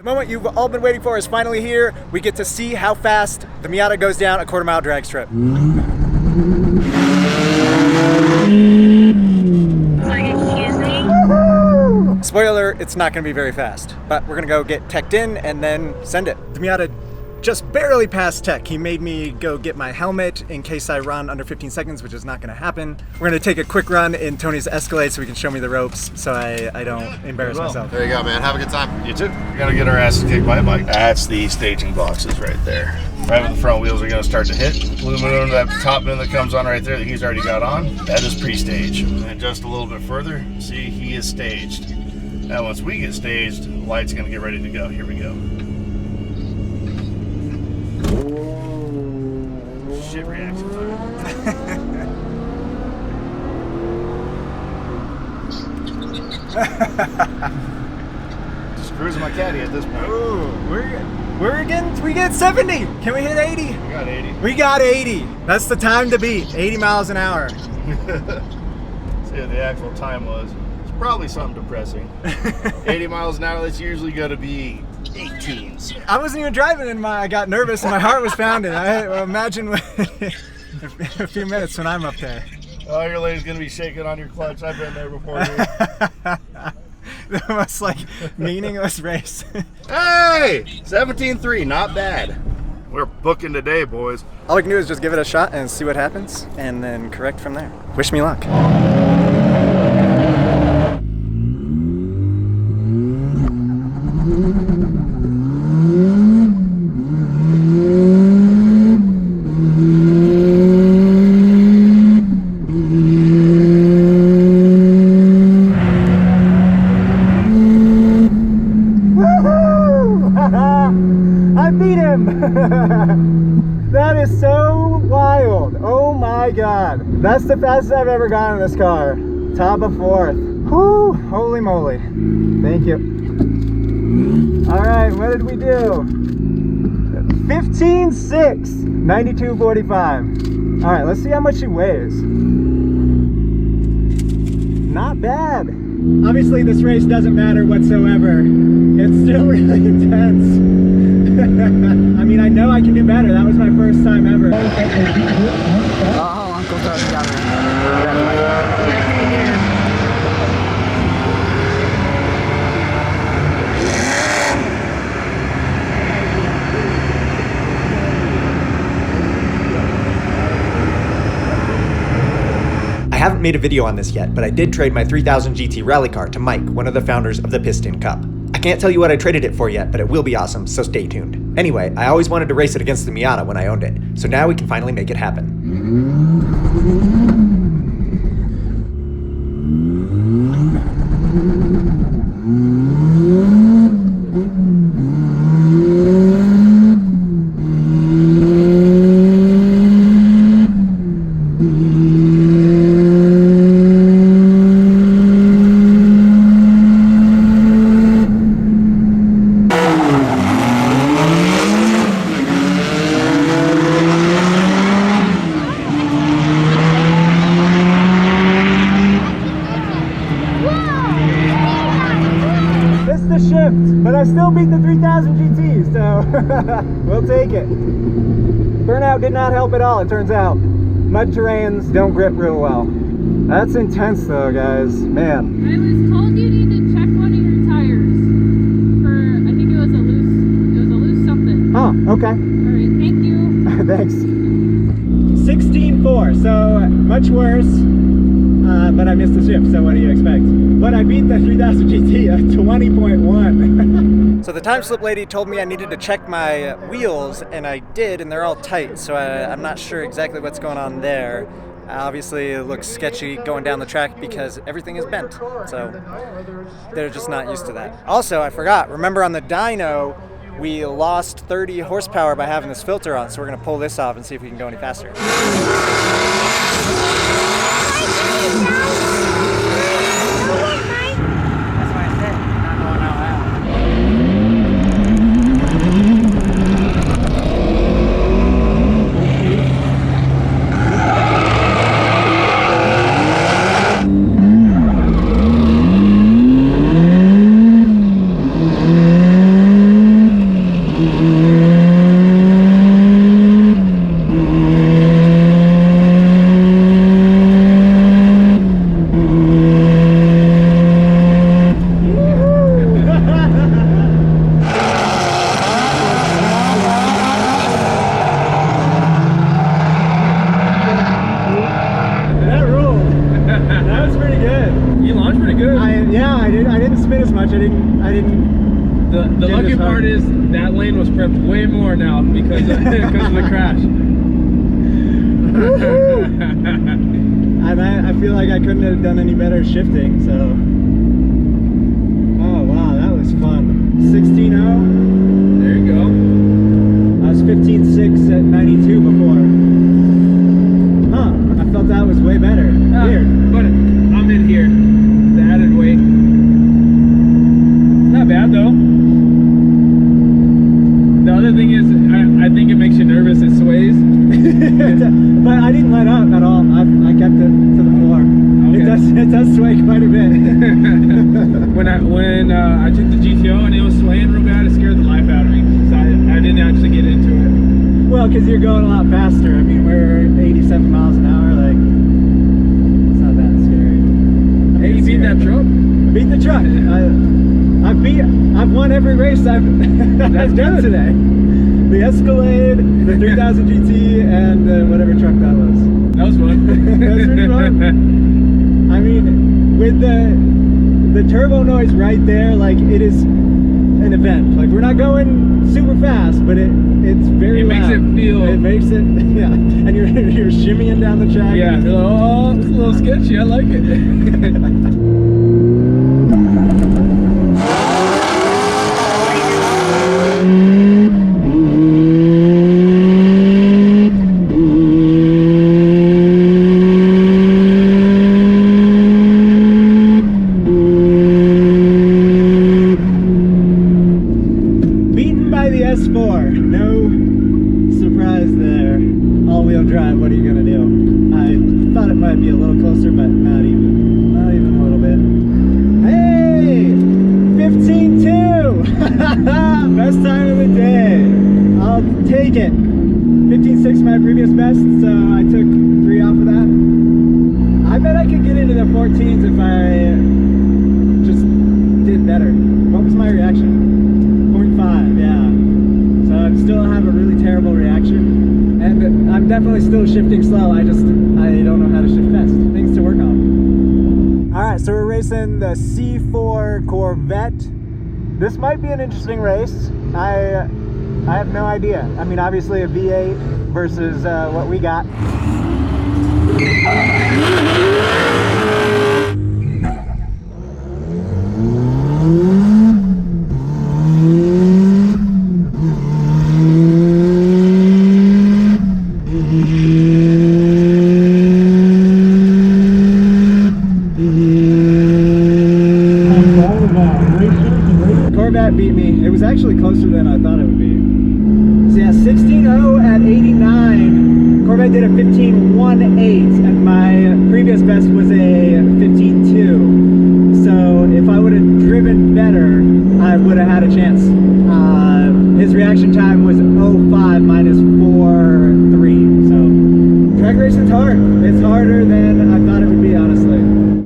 The moment you've all been waiting for is finally here. We get to see how fast the Miata goes down a quarter-mile drag strip. Excuse me? Spoiler, it's not going to be very fast, but we're going to go get teched in and then send it. The Miata just barely passed tech. He made me go get my helmet in case I run under 15 seconds, which is not going to happen. We're going to take a quick run in Tony's Escalade so he can show me the ropes so I don't embarrass myself. There you go, man. Have a good time. You too. We're gonna get our asses kicked by a bike. That's the staging boxes right there. Right when the front wheels are gonna start to hit. Aluminum, that top end that comes on right there that he's already got on, that is pre-stage. And just a little bit further, see, he is staged. Now once we get staged, the light's gonna get ready to go. Here we go. Shit reaction Just cruising my caddy at this point. Ooh, we get 70. Can we hit 80? We got 80. We got 80. That's the time to beat. 80 miles an hour. See what the actual time was. It's probably something depressing. 80 miles an hour, that's usually going to be 18s. I wasn't even driving and I got nervous and my heart was pounding. Imagine a few minutes when I'm up there. Oh, your leg's going to be shaking on your clutch. I've been there before, dude. The most like meaningless race. Hey! 17-3, not bad. We're booking today, boys. All we can do is just give it a shot and see what happens and then correct from there. Wish me luck. That is so wild. Oh my god. That's the fastest I've ever gone in this car. Top of fourth. Whew, holy moly. Thank you. Alright, what did we do? 15.6, 92.45. Alright, let's see how much she weighs. Not bad. Obviously this race doesn't matter whatsoever. It's still really intense. I mean, I know I can do better. That was my first time ever. Oh, Uncle Tony got me. I haven't made a video on this yet, but I did trade my 3000 GT rally car to Mike, one of the founders of the Piston Cup. I can't tell you what I traded it for yet, but it will be awesome, so stay tuned. Anyway, I always wanted to race it against the Miata when I owned it, so now we can finally make it happen. But I still beat the 3000 GT, so we'll take it. Burnout did not help at all, it turns out. Mud terrains don't grip real well. That's intense though, guys. Man. I was told you need to check one of your tires for, I think it was a loose something. Oh, okay. Alright, thank you. Thanks. 16.4, so much worse. But I missed the shift, so what do you expect? But I beat the 3000 GT at 20.1. So the time slip lady told me I needed to check my wheels, and I did, and they're all tight, so I'm not sure exactly what's going on there. Obviously it looks sketchy going down the track because everything is bent, so they're just not used to that. Also, I forgot, remember on the dyno, we lost 30 horsepower by having this filter on, so we're gonna pull this off and see if we can go any faster. lucky part is that lane was prepped way more now because of the crash. I feel like I couldn't have done any better shifting, so. Oh wow, that was fun. 16.0. There you go. I was 15.6 at 92 before. Huh, I felt that was way better. Weird. But I'm in here. The added weight. It's not bad though. The other thing is, I think it makes you nervous. It sways. But I didn't let up at all. I kept it to the floor. Okay. It does sway quite a bit. when I took the GTO and it was swaying real bad, it scared the life out of me. So I didn't actually get into it. Well, because you're going a lot faster. I mean, we're 87 miles an hour. Like, it's not that scary. I mean, Hey, you beat that truck? Beat the truck. I've won every race I've done today. The Escalade, the 3000 GT, and whatever truck that was. That was fun. That was pretty fun. I mean, with the turbo noise right there, like it is an event. Like we're not going super fast, but it's very loud. Makes it feel. It makes it, yeah. And you're shimmying down the track. Yeah. Oh, it's a little sketchy. I like it. S4, no surprise there. All-wheel drive, what are you gonna do? I thought it might be a little closer, but not even a little bit. Hey, 15.2, best time of the day. I'll take it. 15.6 my previous best, so I took 3 off of that. I bet I could get into the 14s if I just did better. What was my reaction? 0.5, yeah. So I still have a really terrible reaction, and I'm definitely still shifting slow. I don't know how to shift fast. Things to work on. All right, so we're racing the C4 Corvette. This might be an interesting race. I have no idea. I mean, obviously a V8 versus what we got. Corvette beat me. It was actually closer than I thought it would be. So yeah, 16.0 at 89. Corvette did a 15.18, and my previous best was a 15.2. So if I would have driven better, I would have had a chance. His reaction time was 0.5 minus 4.3. So track racing's hard. It's harder than I thought it would be, honestly.